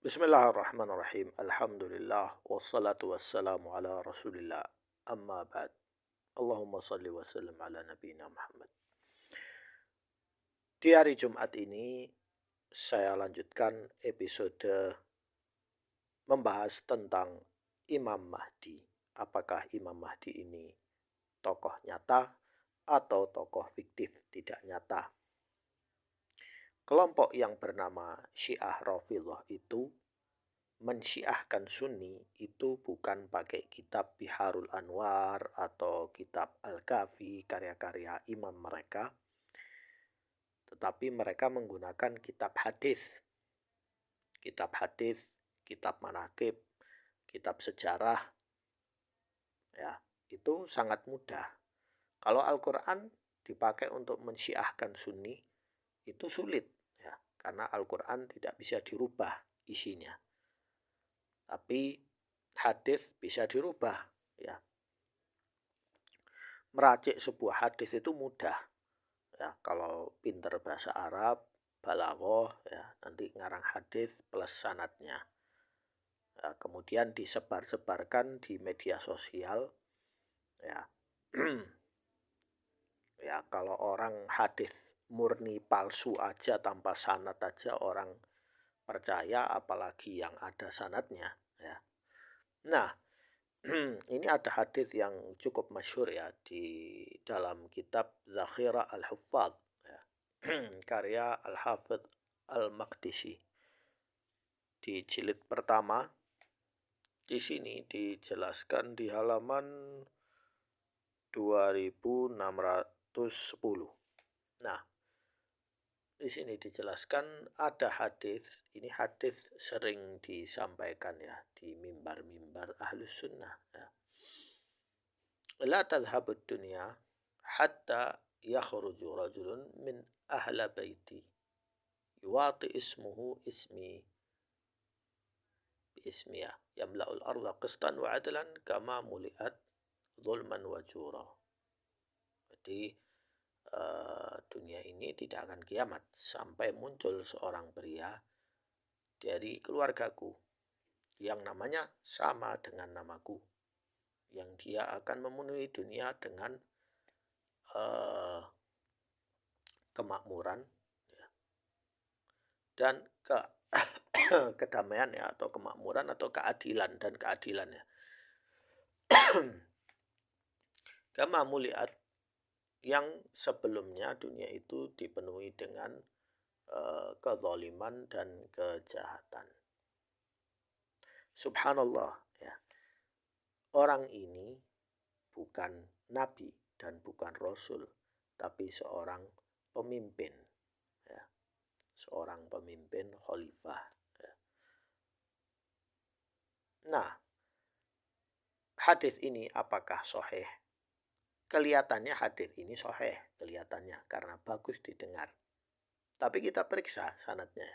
Bismillahirrahmanirrahim. Alhamdulillah wassalatu wassalamu ala Rasulillah. Amma ba'd. Allahumma salli wa sallim ala nabiyina Muhammad. Di hari Jumat ini saya lanjutkan episode membahas tentang Imam Mahdi. Apakah Imam Mahdi ini tokoh nyata atau tokoh fiktif tidak nyata? Kelompok yang bernama Syiah Rafidhah itu mensyiahkan Sunni itu bukan pakai kitab Biharul Anwar atau kitab Al-Kafi, karya-karya imam mereka, tetapi mereka menggunakan kitab hadis, kitab manaqib, kitab sejarah. Ya, itu sangat mudah. Kalau Al-Quran dipakai untuk mensyiahkan Sunni itu sulit, ya, karena Al-Quran tidak bisa dirubah isinya. Tapi hadis bisa dirubah, ya. Meracik sebuah hadis itu mudah, ya. Kalau pinter bahasa Arab, balaghah, ya, nanti ngarang hadis plus sanadnya. Ya, kemudian disebar-sebarkan di media sosial, ya. Ya, kalau orang hadis murni palsu aja tanpa sanad aja orang percaya, apalagi yang ada sanadnya, ya. Nah, ini ada hadis yang cukup masyhur, ya, di dalam kitab Zakhira Al-Huffaz, ya, karya Al-Hafidh Al-Maqdisi. Di jilid pertama di sini dijelaskan di halaman 2610. Nah, di sini dijelaskan ada hadis, ini hadis sering disampaikan, ya, di mimbar-mimbar Ahlus Sunnah, ya. La tadhhabud dunya hatta yakhruju rajulun min ahla baiti yuwati ismuhu ismi ismiya yamla'ul arda qistan wa adlan kama muli'at zulman wa jura. Jadi dunia ini tidak akan kiamat sampai muncul seorang pria dari keluargaku yang namanya sama dengan namaku, yang dia akan memenuhi dunia dengan kemakmuran, ya, dan kedamaian, ya, atau kemakmuran atau keadilan dan keadilannya. Kama muliat, yang sebelumnya dunia itu dipenuhi dengan kezaliman dan kejahatan. Subhanallah, ya. Orang ini bukan nabi dan bukan rasul, tapi seorang pemimpin, ya. Seorang pemimpin khalifah, ya. Nah, hadis ini apakah sahih? Kelihatannya hadis ini sahih, kelihatannya karena bagus didengar. Tapi kita periksa sanadnya.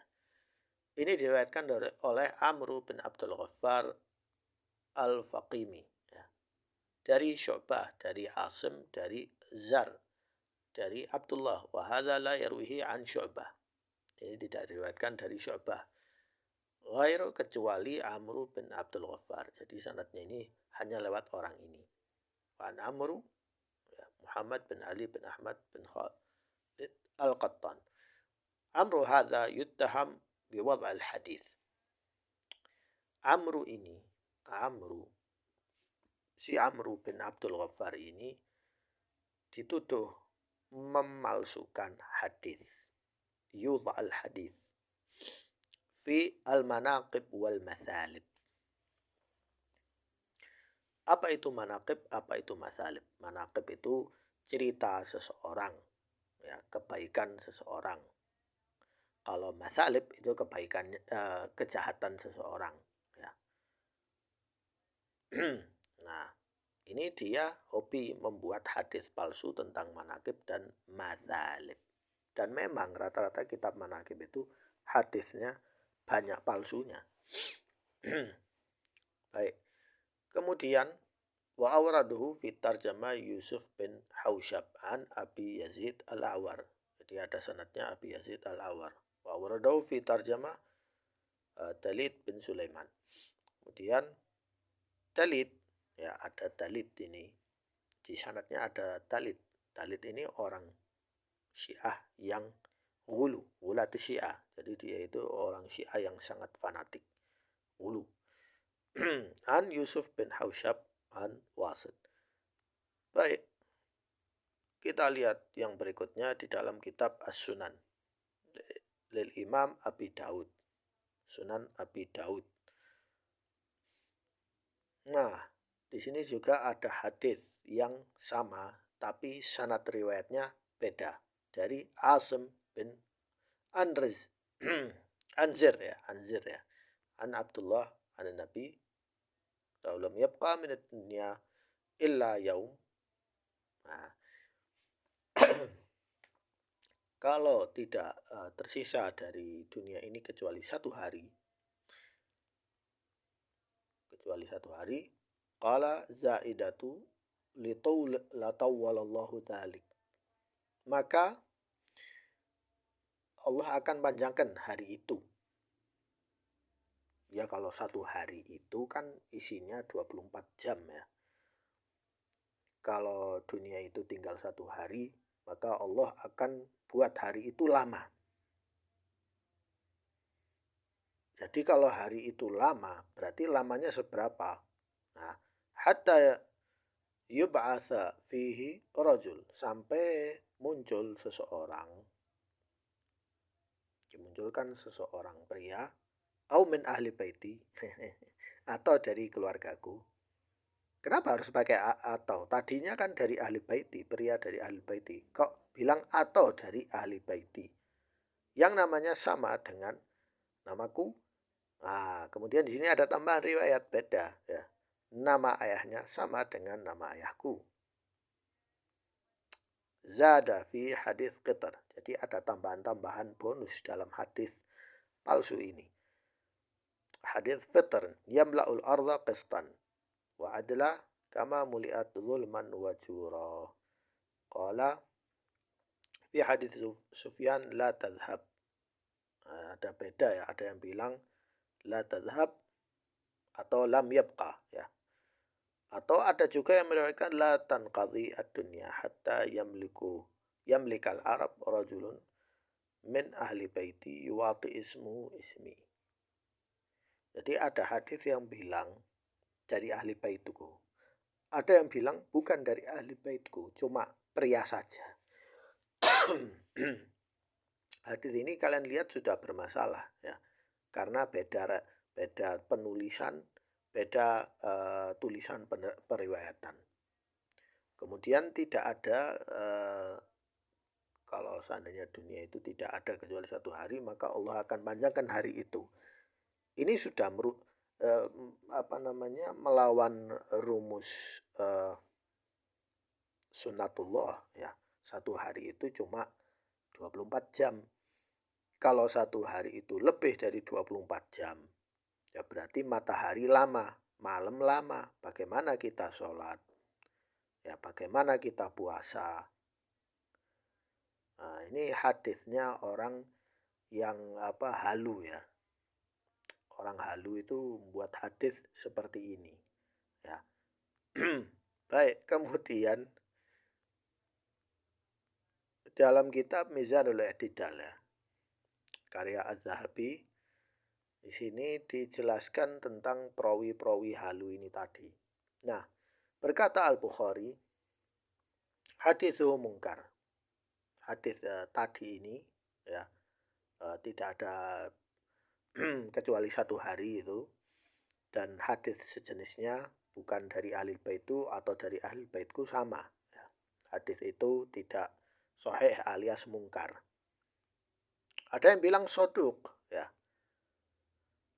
Ini diriwayatkan oleh Amr bin Abdul Ghaffar Al-Faqimi, ya. Dari Syu'bah, dari Asim, dari Zar, dari Abdullah. Wa hadza la yarwihi an Syu'bah. Ini tidak diriwayatkan dari Syu'bah. Ghairu, kecuali Amr bin Abdul Ghaffar. Jadi sanadnya ini hanya lewat orang ini. Wa an Amr, ya, Muhammad bin Ali bin Ahmad bin Khalid Al-Qattan. Amru hadza yuttaham biwad' al-hadis. Amru bin Abdul Ghaffar ini dituduh memalsukan hadis, yudha al-hadis fi al-manaqib wal mathalib. Apa itu manaqib? Apa itu mathalib? Manaqib itu cerita seseorang, ya, kebaikan seseorang. Kalau mathalib itu kebaikan, kejahatan seseorang, ya. Nah, ini dia hobi membuat hadis palsu tentang manaqib dan mathalib. Dan memang rata-rata kitab manaqib itu hadisnya banyak palsunya. Baik. Kemudian wa awraduhu fi tarjama Yusuf bin Hausyab an Abi Yazid Al-Awar. Jadi ada sanadnya Abi Yazid Al-Awar. Wa awraduhu fi tarjama Dalid bin Sulaiman. Kemudian Dalid, ya ada Dalid ini. Di sanadnya ada Dalid. Dalid ini orang Syiah yang gulat Syiah. Jadi dia itu orang Syiah yang sangat fanatik. Gulu. An Yusuf bin Hausyab an Wasid. Baik, kita lihat yang berikutnya di dalam kitab As-Sunan lil Imam Abi Daud. Sunan Abi Daud. Nah, di sini juga ada hadis yang sama tapi sanad riwayatnya beda dari Asim bin Anriz Anzir ya. An Abdullah an Nabi laulam yabqa min dunya illa yaum. Nah, kalau tidak tersisa dari dunia ini kecuali satu hari, qala zaidatu latawwalallahu dzalik, maka Allah akan panjangkan hari itu. Ya kalau satu hari itu kan isinya 24 jam ya. Kalau dunia itu tinggal satu hari, maka Allah akan buat hari itu lama. Jadi kalau hari itu lama, berarti lamanya seberapa? Nah, hatta yub'atsa fihi rajul, sampai muncul seseorang, dimunculkan seseorang pria, au min ahli baiti, atau dari keluargaku. Kenapa harus pakai atau? Tadinya kan dari ahli baiti, pria dari ahli baiti. Kok bilang atau dari ahli baiti? Yang namanya sama dengan namaku. Nah, kemudian di sini ada tambahan riwayat beda ya. Nama ayahnya sama dengan nama ayahku. Zada fi hadis Qitr. Jadi ada tambahan-tambahan bonus dalam hadis palsu ini. Hadis Fitr, yamla'ul arda qistan wa adla kama muliat zulman wa jura. Qala fi hadis Sufyan la tadhhab. Ada beda ya, ada yang bilang la tadhhab atau lam yabqa ya. Atau ada juga yang meriwayatkan la tanqadhi ad-dunya hatta yamlikal Arab rajulun min ahli baiti yuwati ismu ismi. Jadi ada hadis yang bilang dari ahli baitku. Ada yang bilang bukan dari ahli baitku, cuma pria saja. Hadis ini kalian lihat sudah bermasalah ya. Karena beda penulisan, beda tulisan periwayatan. Kemudian tidak ada kalau seandainya dunia itu tidak ada kecuali satu hari, maka Allah akan panjangkan hari itu. Ini sudah melawan rumus sunnatullah ya. Satu hari itu cuma 24 jam. Kalau satu hari itu lebih dari 24 jam, ya berarti matahari lama, malam lama. Bagaimana kita sholat? Ya bagaimana kita puasa? Nah, ini hadisnya orang yang halu ya. Orang halu itu membuat hadis seperti ini ya. Baik, kemudian dalam kitab Mizanul I'tidal ya, karya Az-Zahabi, di sini dijelaskan tentang perawi-perawi halu ini tadi. Nah, berkata Al-Bukhari, hadithu mungkar. Hadis tadi ini ya tidak ada kecuali satu hari itu, dan hadis sejenisnya bukan dari ahli baitu atau dari ahli baitku sama ya. Hadis itu tidak sahih alias mungkar. Ada yang bilang soduk ya,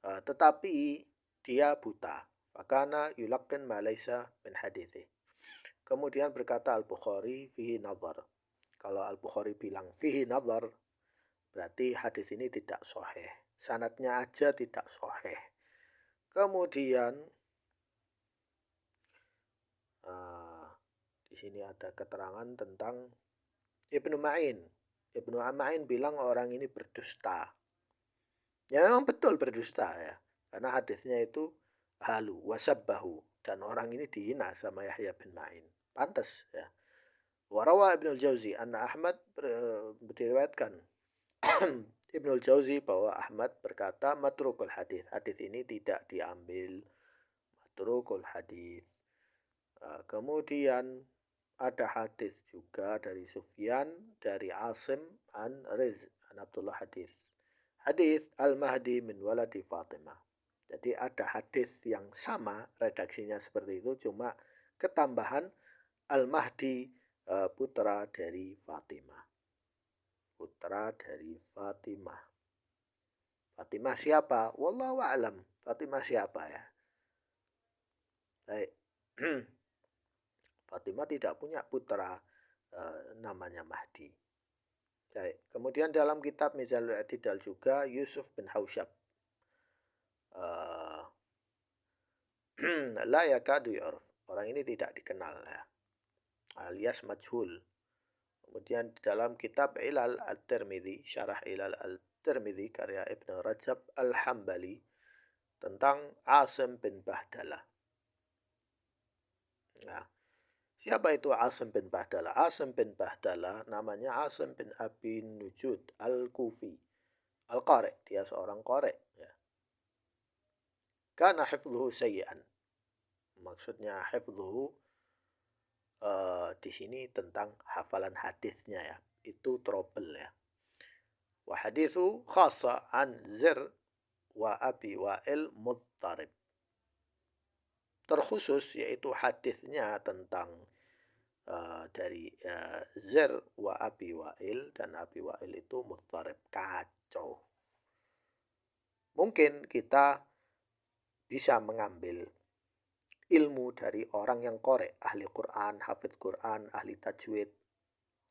tetapi dia buta. Fakana yulaqin ma laysa min hadithi. Kemudian berkata Al-Bukhari fihi nazar. Kalau Al-Bukhari bilang fihi nazar, berarti hadis ini tidak sahih. Sanadnya aja tidak sahih. Kemudian di sini ada keterangan tentang Ibnu Ma'in. Ibnu Ma'in bilang orang ini berdusta. Ya memang betul berdusta ya. Karena hadisnya itu halu wasabbahu dan orang ini dihina sama Yahya bin Ma'in. Pantas ya. Warawa Ibnul Jauzi anna Ahmad diriwayatkan Ibnul Jauzi bahwa Ahmad berkata matrukul hadis. Hadis ini tidak diambil. Matrukul hadis. Kemudian ada hadis juga dari Sufyan, dari Asim, an Riz, an Abdullah hadis. Hadis Al-Mahdi min waladi Fatimah. Jadi ada hadis yang sama, redaksinya seperti itu, cuma ketambahan Al-Mahdi putra dari Fatimah. Putra dari Fatimah. Fatimah siapa? Wallahu a'lam. Fatimah siapa ya? Baik. Fatimah tidak punya putra namanya Mahdi. Baik. Kemudian dalam kitab Mizanul I'tidal juga Yusuf bin Hausyab la yakadu yu'raf. Orang ini tidak dikenal ya. Alias majhul. Kemudian di dalam kitab Ilal At-Tirmidzi, Syarah Ilal At-Tirmidzi karya Ibnu Rajab Al-Hambali tentang Asim bin Bahdalah. Nah, siapa itu Asim bin Bahdalah? Asim bin Bahdalah namanya Asim bin Abi Nujud Al-Kufi. Al-Qari, dia seorang qari ya. Kana hifdhuhu sayyi'an. Maksudnya hifdhuhu di sini tentang hafalan hadisnya ya. Itu trouble ya. Wa hadithu khassa an Zir wa Abi Wa'il mudtarib. Terkhusus yaitu hadisnya tentang dari Zir wa Abi Wa'il, dan Abi Wa'il itu mudtarib, kacau. Mungkin kita bisa mengambil ilmu dari orang yang qari, ahli Quran, hafidz Quran, ahli tajwid.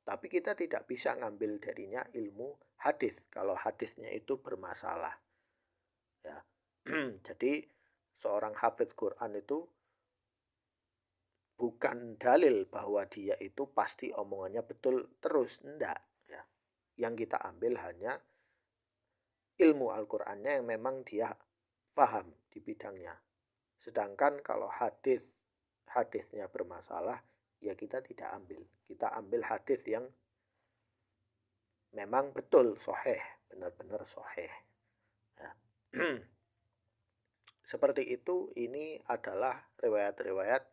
Tapi kita tidak bisa ngambil darinya ilmu hadis kalau hadisnya itu bermasalah. Ya. Jadi seorang hafidz Quran itu bukan dalil bahwa dia itu pasti omongannya betul terus, enggak ya. Yang kita ambil hanya ilmu Al-Qur'annya yang memang dia faham di bidangnya. Sedangkan kalau hadisnya bermasalah, ya kita tidak ambil. Kita ambil hadis yang memang betul sahih, benar-benar sahih. Ya. Seperti itu, ini adalah riwayat-riwayat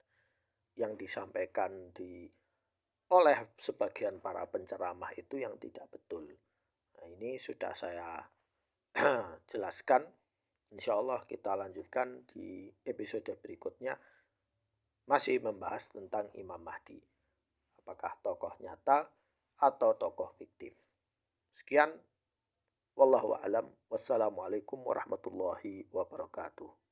yang disampaikan oleh sebagian para penceramah itu yang tidak betul. Nah, ini sudah saya jelaskan. Insya Allah kita lanjutkan di episode berikutnya, masih membahas tentang Imam Mahdi. Apakah tokoh nyata atau tokoh fiktif. Sekian. Wallahu a'lam. Wassalamualaikum warahmatullahi wabarakatuh.